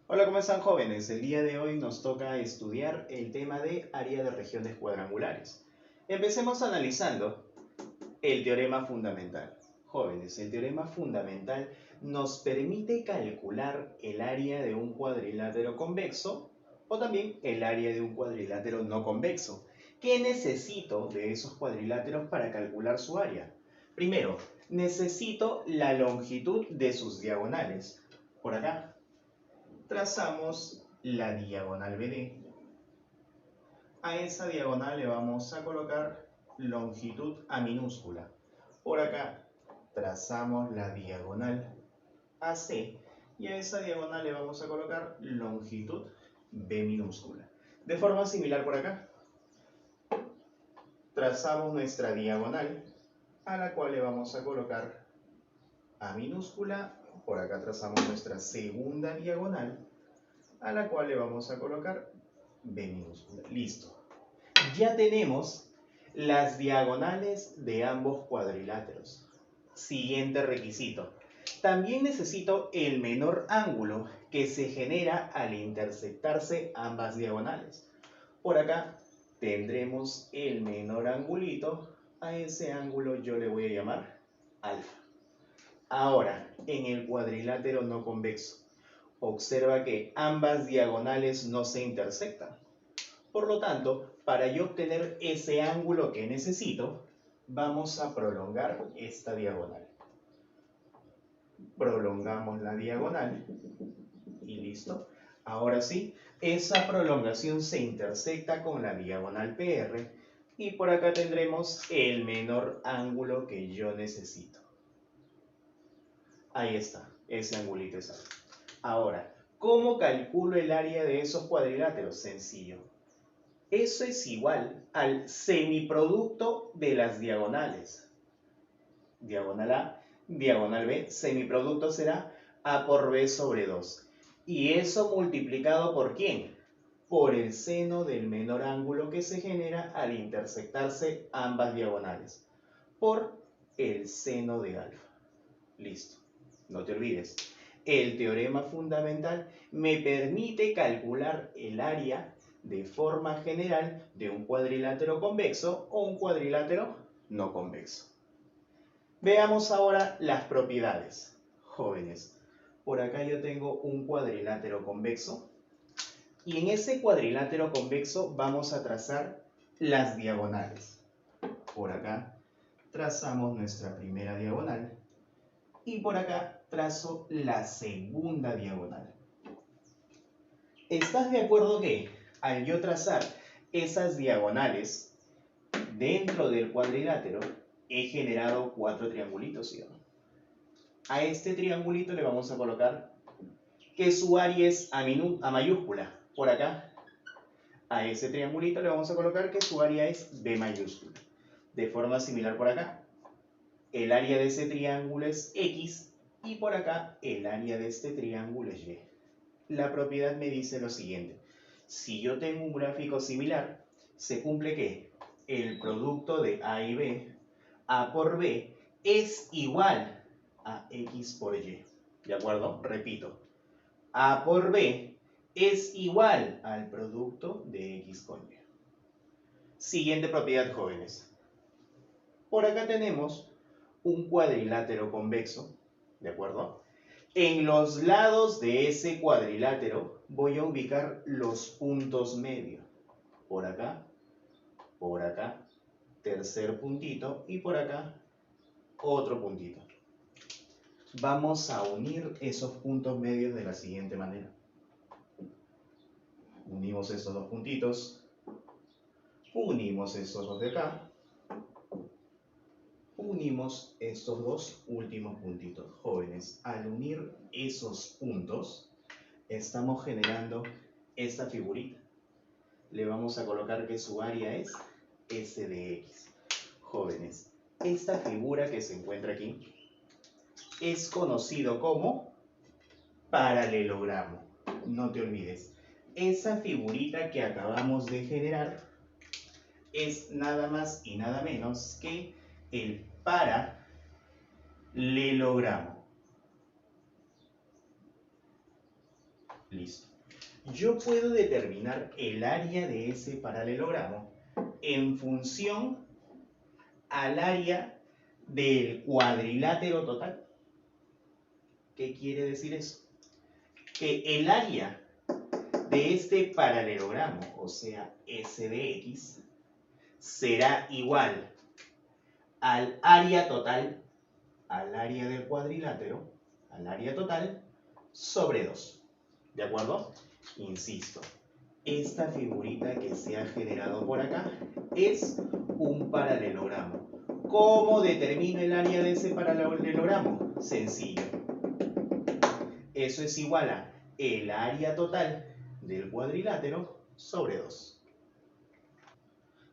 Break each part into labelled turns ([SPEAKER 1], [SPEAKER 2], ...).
[SPEAKER 1] Hola, ¿cómo están jóvenes? El día de hoy nos toca estudiar el tema de área de regiones cuadrangulares. Empecemos analizando el teorema fundamental. Jóvenes, el teorema fundamental nos permite calcular el área de un cuadrilátero convexo o también el área de un cuadrilátero no convexo. ¿Qué necesito de esos cuadriláteros para calcular su área? Primero, necesito la longitud de sus diagonales. Por acá trazamos la diagonal BD. A esa diagonal le vamos a colocar longitud A minúscula. Por acá trazamos la diagonal AC y a esa diagonal le vamos a colocar longitud B minúscula. De forma similar por acá, trazamos nuestra diagonal a la cual le vamos a colocar A minúscula. Por acá trazamos nuestra segunda diagonal a la cual le vamos a colocar B minúscula. Listo. Ya tenemos las diagonales de ambos cuadriláteros. Siguiente requisito. También necesito el menor ángulo que se genera al intersectarse ambas diagonales. Por acá tendremos el menor angulito. A ese ángulo yo le voy a llamar alfa. Ahora, en el cuadrilátero no convexo, observa que ambas diagonales no se intersectan. Por lo tanto, para yo obtener ese ángulo que necesito, vamos a prolongar esta diagonal. Prolongamos la diagonal y listo. Ahora sí, esa prolongación se intersecta con la diagonal PR y por acá tendremos el menor ángulo que yo necesito. Ahí está, ese angulito es alfa. Ahora, ¿cómo calculo el área de esos cuadriláteros? Sencillo. Eso es igual al semiproducto de las diagonales. Diagonal A, diagonal B, semiproducto será A por B sobre 2. ¿Y eso multiplicado por quién? Por el seno del menor ángulo que se genera al intersectarse ambas diagonales. Por el seno de alfa. Listo. No te olvides. El teorema fundamental me permite calcular el área de forma general de un cuadrilátero convexo o un cuadrilátero no convexo. Veamos ahora las propiedades. Jóvenes, por acá yo tengo un cuadrilátero convexo y en ese cuadrilátero convexo vamos a trazar las diagonales. Por acá trazamos nuestra primera diagonal y por acá trazo la segunda diagonal. ¿Estás de acuerdo que al yo trazar esas diagonales dentro del cuadrilátero he generado 4 triangulitos, ¿sí o no? A este triangulito le vamos a colocar que su área es A mayúscula. Por acá, a ese triangulito le vamos a colocar que su área es B mayúscula. De forma similar por acá, el área de ese triángulo es X y por acá el área de este triángulo es Y. La propiedad me dice lo siguiente. Si yo tengo un gráfico similar, se cumple que el producto de A y B, A por B, es igual a X por Y. ¿De acuerdo? Repito. A por B es igual al producto de X con Y. Siguiente propiedad, jóvenes. Por acá tenemos un cuadrilátero convexo, ¿de acuerdo? En los lados de ese cuadrilátero voy a ubicar los puntos medios. Por acá, tercer puntito y por acá otro puntito. Vamos a unir esos puntos medios de la siguiente manera. Unimos estos dos puntitos, unimos estos dos de acá, unimos estos dos últimos puntitos. Jóvenes, al unir esos puntos, estamos generando esta figurita. Le vamos a colocar que su área es S de X. Jóvenes, esta figura que se encuentra aquí es conocido como paralelogramo. No te olvides, esa figurita que acabamos de generar es nada más y nada menos que el paralelogramo. Listo. Yo puedo determinar el área de ese paralelogramo en función al área del cuadrilátero total. ¿Qué quiere decir eso? Que el área de este paralelogramo, o sea, S de X, será igual al área total, al área del cuadrilátero, al área total, sobre 2. ¿De acuerdo? Insisto, esta figurita que se ha generado por acá es un paralelogramo. ¿Cómo determino el área de ese paralelogramo? Sencillo. Eso es igual a el área total del cuadrilátero sobre 2.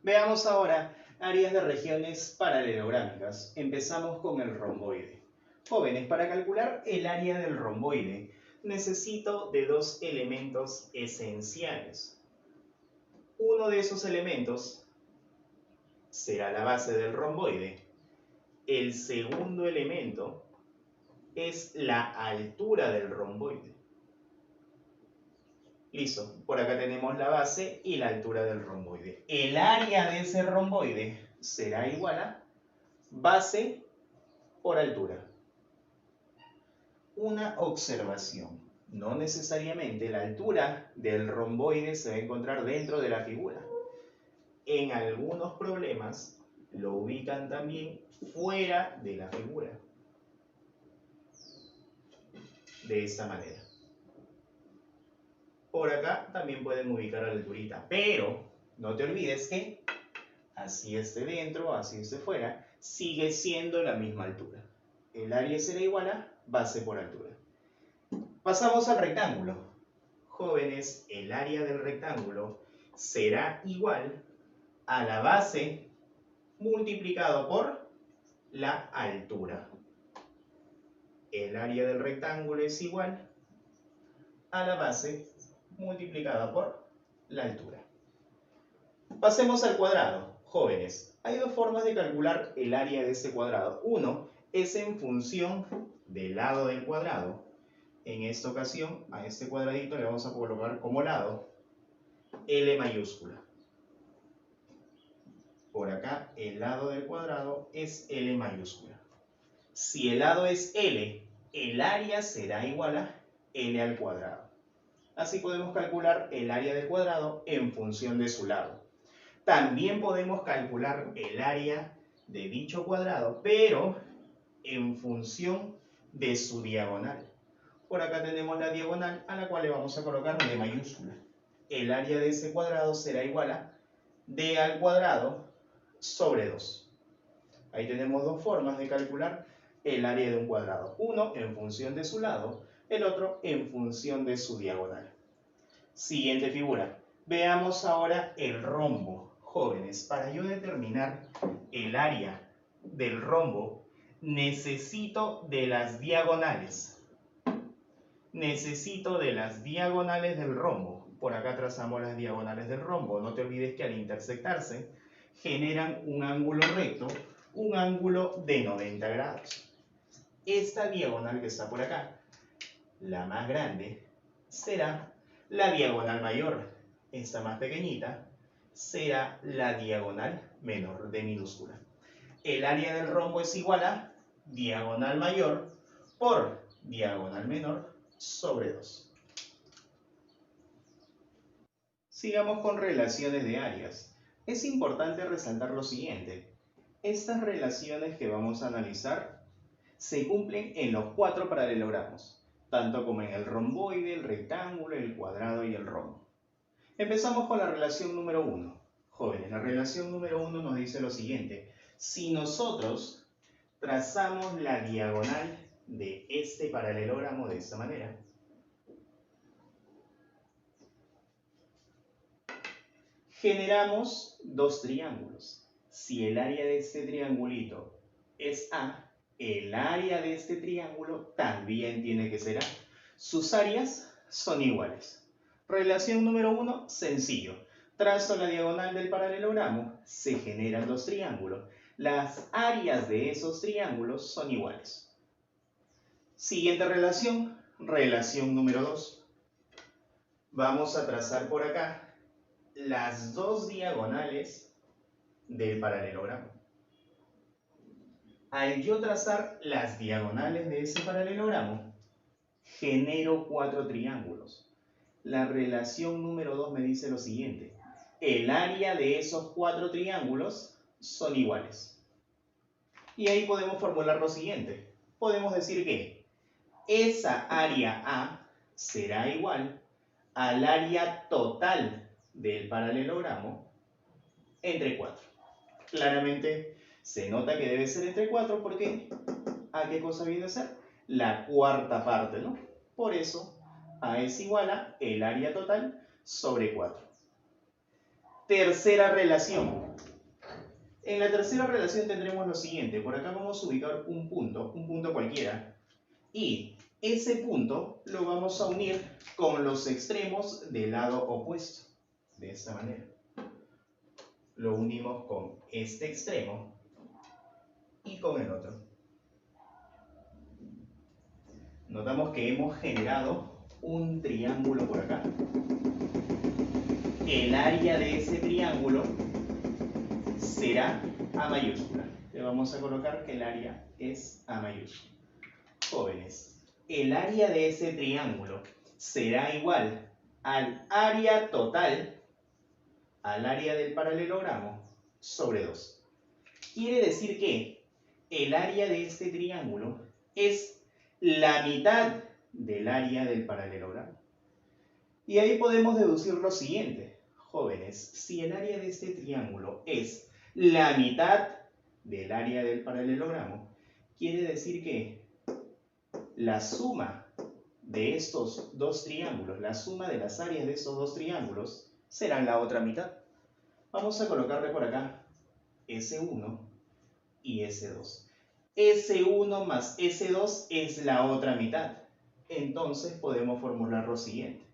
[SPEAKER 1] Veamos ahora áreas de regiones paralelográmicas. Empezamos con el romboide. Jóvenes, para calcular el área del romboide necesito de dos elementos esenciales. Uno de esos elementos será la base del romboide. El segundo elemento es la altura del romboide. Listo, por acá tenemos la base y la altura del romboide. El área de ese romboide será igual a base por altura. Una observación. No necesariamente la altura del romboide se va a encontrar dentro de la figura. En algunos problemas lo ubican también fuera de la figura. De esta manera. Por acá también pueden ubicar la alturita, pero no te olvides que así esté dentro, así esté fuera, sigue siendo la misma altura. El área será igual a base por altura. Pasamos al rectángulo. Jóvenes, el área del rectángulo será igual a la base multiplicado por la altura. El área del rectángulo es igual a la base multiplicada por la altura. Pasemos al cuadrado. Jóvenes, hay dos formas de calcular el área de este cuadrado. Uno es en función del lado del cuadrado. En esta ocasión, a este cuadradito le vamos a colocar como lado L mayúscula. Por acá, el lado del cuadrado es L mayúscula. Si el lado es L, el área será igual a L al cuadrado. Así podemos calcular el área del cuadrado en función de su lado. También podemos calcular el área de dicho cuadrado, pero en función de su diagonal. Por acá tenemos la diagonal a la cual le vamos a colocar D mayúscula. El área de ese cuadrado será igual a D al cuadrado sobre 2. Ahí tenemos dos formas de calcular el área de un cuadrado. Uno en función de su lado, el otro en función de su diagonal. Siguiente figura. Veamos ahora el rombo. Jóvenes, para yo determinar el área del rombo, necesito de las diagonales. Necesito de las diagonales del rombo. Por acá trazamos las diagonales del rombo. No te olvides que al intersectarse generan un ángulo recto, un ángulo de 90 grados. Esta diagonal que está por acá, la más grande, será la diagonal mayor. Esta más pequeñita será la diagonal menor, de minúscula. El área del rombo es igual a diagonal mayor por diagonal menor sobre 2. Sigamos con relaciones de áreas. Es importante resaltar lo siguiente. Estas relaciones que vamos a analizar se cumplen en los 4 paralelogramos, tanto como en el romboide, el rectángulo, el cuadrado y el rombo. Empezamos con la relación número 1. Jóvenes, la relación número 1 nos dice lo siguiente. Si nosotros trazamos la diagonal de este paralelogramo de esta manera, generamos dos triángulos. Si el área de este triangulito es A, el área de este triángulo también tiene que ser A. Sus áreas son iguales. Relación número 1, sencillo. Trazo la diagonal del paralelogramo, se generan dos triángulos. Las áreas de esos triángulos son iguales. Siguiente relación, relación número 2. Vamos a trazar por acá las dos diagonales del paralelogramo. Al yo trazar las diagonales de ese paralelogramo, genero cuatro triángulos. La relación número 2 me dice lo siguiente. El área de esos cuatro triángulos son iguales. Y ahí podemos formular lo siguiente. Podemos decir que esa área A será igual al área total del paralelogramo entre 4. Claramente se nota que debe ser entre 4 porque ¿a qué cosa viene a ser? La cuarta parte, ¿no? Por eso A es igual a el área total sobre 4. Tercera relación. En la tercera relación tendremos lo siguiente. Por acá vamos a ubicar un punto cualquiera. Y ese punto lo vamos a unir con los extremos del lado opuesto. De esta manera. Lo unimos con este extremo y con el otro. Notamos que hemos generado un triángulo por acá. El área de ese triángulo será A mayúscula. Le vamos a colocar que el área es A mayúscula. Jóvenes, el área de ese triángulo será igual al área total, al área del paralelogramo, sobre 2. Quiere decir que el área de este triángulo es la mitad del área del paralelogramo. Y ahí podemos deducir lo siguiente. Jóvenes, si el área de este triángulo es la mitad del área del paralelogramo, quiere decir que la suma de estos dos triángulos, la suma de las áreas de estos dos triángulos, serán la otra mitad. Vamos a colocarle por acá S1 y S2. S1 más S2 es la otra mitad. Entonces podemos formular lo siguiente.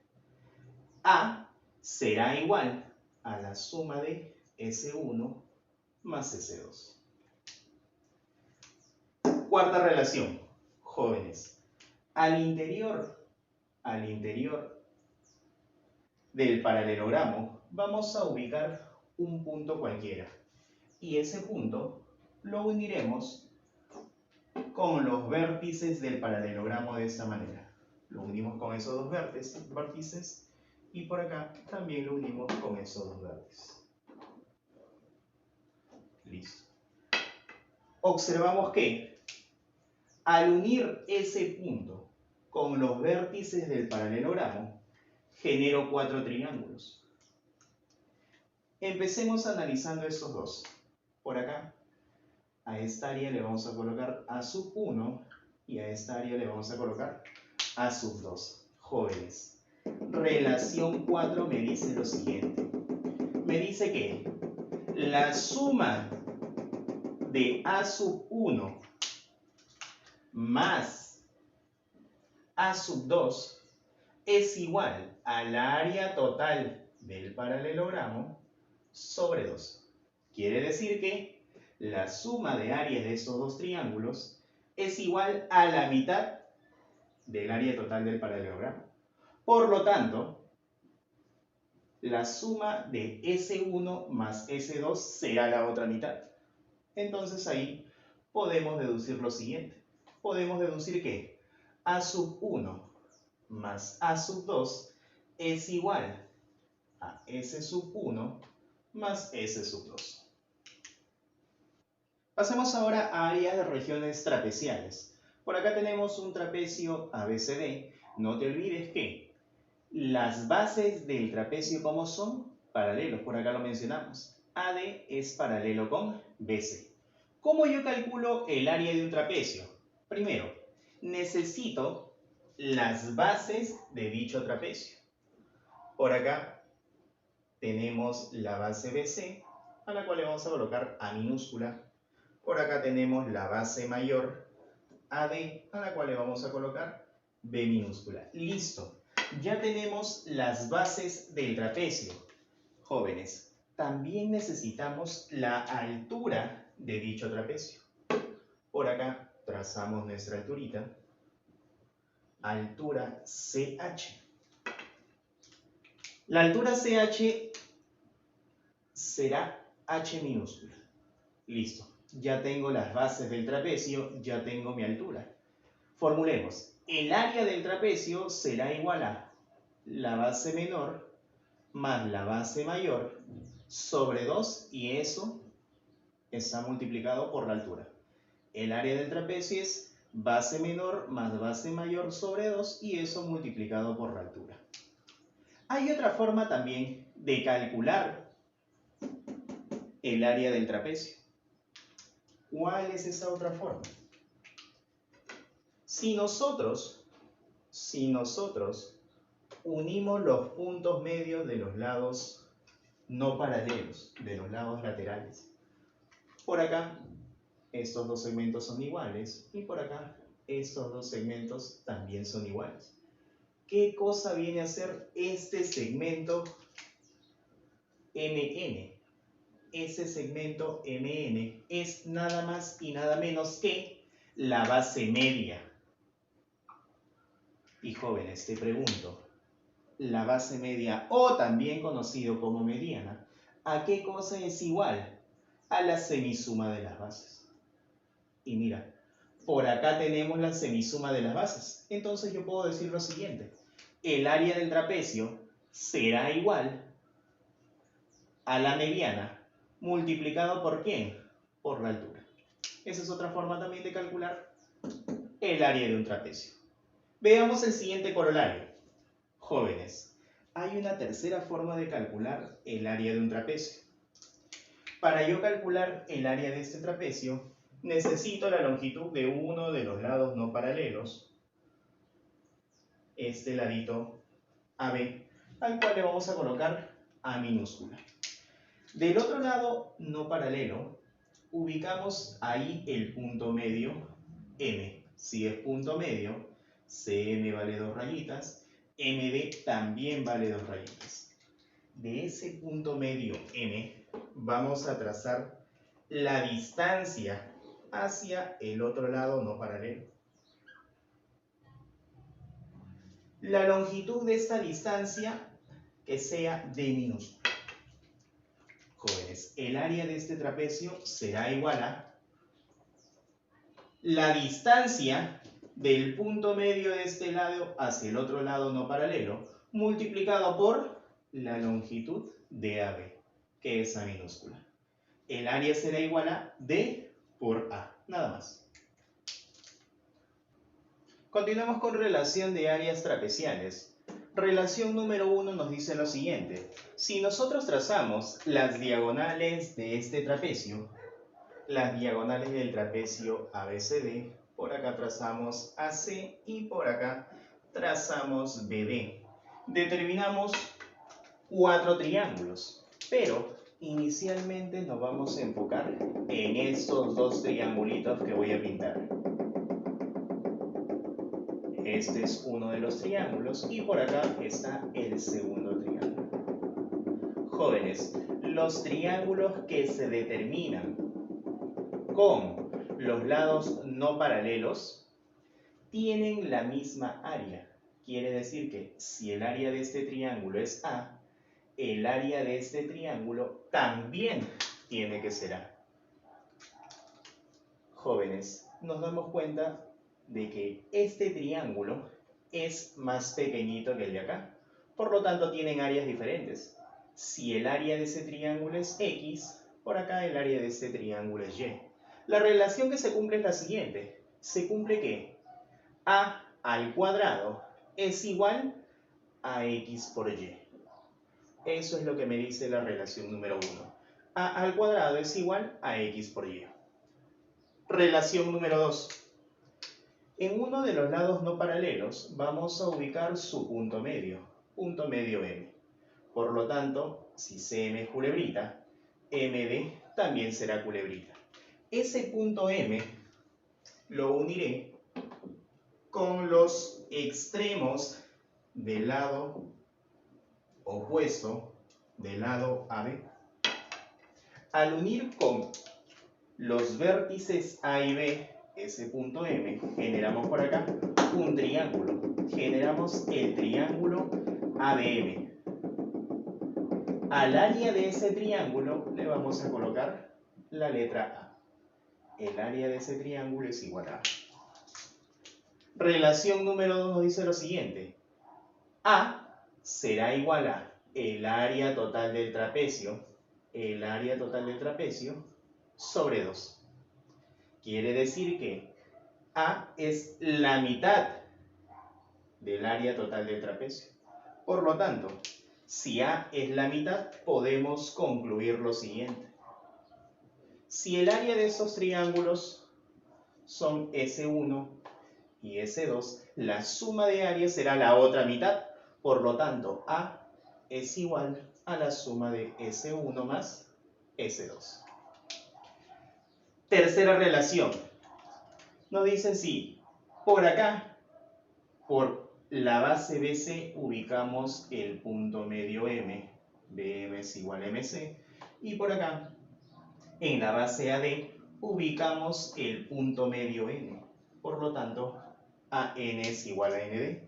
[SPEAKER 1] A será igual a la suma de S1 más S2. Cuarta relación, jóvenes. Al interior del paralelogramo vamos a ubicar un punto cualquiera. Y ese punto lo uniremos con los vértices del paralelogramo de esta manera. Lo unimos con esos dos vértices y por acá también lo unimos con esos dos vértices. Listo. Observamos que al unir ese punto con los vértices del paralelogramo, genero cuatro triángulos. Empecemos analizando estos dos. Por acá, a esta área le vamos a colocar A sub 1 y a esta área le vamos a colocar A sub 2. Jóvenes, relación 4 me dice lo siguiente. Me dice que la suma de A sub 1 más A sub 2 es igual a la área total del paralelogramo sobre 2. Quiere decir que la suma de áreas de estos dos triángulos es igual a la mitad del área total del paralelogramo. Por lo tanto, la suma de S1 más S2 será la otra mitad. Entonces ahí podemos deducir lo siguiente. Podemos deducir que A sub 1 más A sub 2 es igual a S sub 1 más S sub 2. Pasemos ahora a áreas de regiones trapeciales. Por acá tenemos un trapecio ABCD. No te olvides que las bases del trapecio, ¿cómo son? Paralelos, por acá lo mencionamos. AD es paralelo con BC. ¿Cómo yo calculo el área de un trapecio? Primero, necesito las bases de dicho trapecio. Por acá tenemos la base BC, a la cual le vamos a colocar A minúscula. Por acá tenemos la base mayor AD, a la cual le vamos a colocar B minúscula. Listo. Ya tenemos las bases del trapecio. Jóvenes, también necesitamos la altura de dicho trapecio. Por acá trazamos nuestra alturita. Altura CH. La altura CH será H minúscula. Listo. Ya tengo las bases del trapecio, ya tengo mi altura. Formulemos. El área del trapecio será igual a la base menor más la base mayor sobre 2 y eso está multiplicado por la altura. El área del trapecio es base menor más base mayor sobre 2 y eso multiplicado por la altura. Hay otra forma también de calcular el área del trapecio. ¿Cuál es esa otra forma? Si nosotros unimos los puntos medios de los lados no paralelos, de los lados laterales, por acá estos dos segmentos son iguales y por acá estos dos segmentos también son iguales. ¿Qué cosa viene a ser este segmento MN? Ese segmento MN es nada más y nada menos que la base media. Y jóvenes, te pregunto, la base media, o también conocido como mediana, ¿a qué cosa es igual? A la semisuma de las bases. Y mira, por acá tenemos la semisuma de las bases. Entonces yo puedo decir lo siguiente. El área del trapecio será igual a la mediana multiplicado por ¿quién? Por la altura. Esa es otra forma también de calcular el área de un trapecio. Veamos el siguiente corolario. Jóvenes, hay una tercera forma de calcular el área de un trapecio. Para yo calcular el área de este trapecio, necesito la longitud de uno de los lados no paralelos, este ladito AB, al cual le vamos a colocar A minúscula. Del otro lado no paralelo, ubicamos ahí el punto medio M. Si es punto medio, CM vale 2 rayitas, MD también vale 2 rayitas. De ese punto medio M, vamos a trazar la distancia hacia el otro lado no paralelo. La longitud de esta distancia que sea D minúscula. Jóvenes, el área de este trapecio será igual a la distancia del punto medio de este lado hacia el otro lado no paralelo multiplicado por la longitud de AB, que es A minúscula. El área será igual a D por A, nada más. Continuamos con relación de áreas trapeciales. Relación número 1 nos dice lo siguiente. Si nosotros trazamos las diagonales de este trapecio, las diagonales del trapecio ABCD, por acá trazamos AC y por acá trazamos BD. Determinamos 4 triángulos, pero inicialmente nos vamos a enfocar en estos 2 triangulitos que voy a pintar. Este es uno de los triángulos y por acá está el segundo triángulo. Jóvenes, los triángulos que se determinan con los lados no paralelos tienen la misma área. Quiere decir que si el área de este triángulo es A, el área de este triángulo también tiene que ser A. Jóvenes, nos damos cuenta de que este triángulo es más pequeñito que el de acá. Por lo tanto, tienen áreas diferentes. Si el área de ese triángulo es X, por acá el área de este triángulo es Y. La relación que se cumple es la siguiente. Se cumple que A al cuadrado es igual a X por Y. Eso es lo que me dice la relación número 1. A al cuadrado es igual a X por Y. Relación número 2. En uno de los lados no paralelos vamos a ubicar su punto medio M. Por lo tanto, si CM es culebrita, MD también será culebrita. Ese punto M lo uniré con los extremos del lado opuesto del lado AB. Al unir con los vértices A y B ese punto M, generamos por acá un triángulo. Generamos el triángulo ABM. Al área de ese triángulo le vamos a colocar la letra A. El área de ese triángulo es igual a A. Relación número 2 nos dice lo siguiente. A será igual a el área total del trapecio, sobre 2. Quiere decir que A es la mitad del área total del trapecio. Por lo tanto, si A es la mitad, podemos concluir lo siguiente. Si el área de esos triángulos son S1 y S2, la suma de áreas será la otra mitad. Por lo tanto, A es igual a la suma de S1 más S2. Tercera relación. Nos dicen si por acá, por la base BC, ubicamos el punto medio M. BM es igual a MC. Y por acá, en la base AD, ubicamos el punto medio N. Por lo tanto, AN es igual a ND.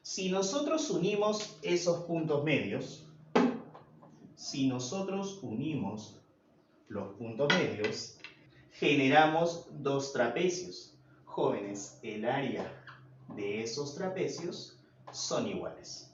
[SPEAKER 1] Si nosotros unimos esos puntos medios, generamos dos trapecios. Jóvenes, el área de esos trapecios son iguales.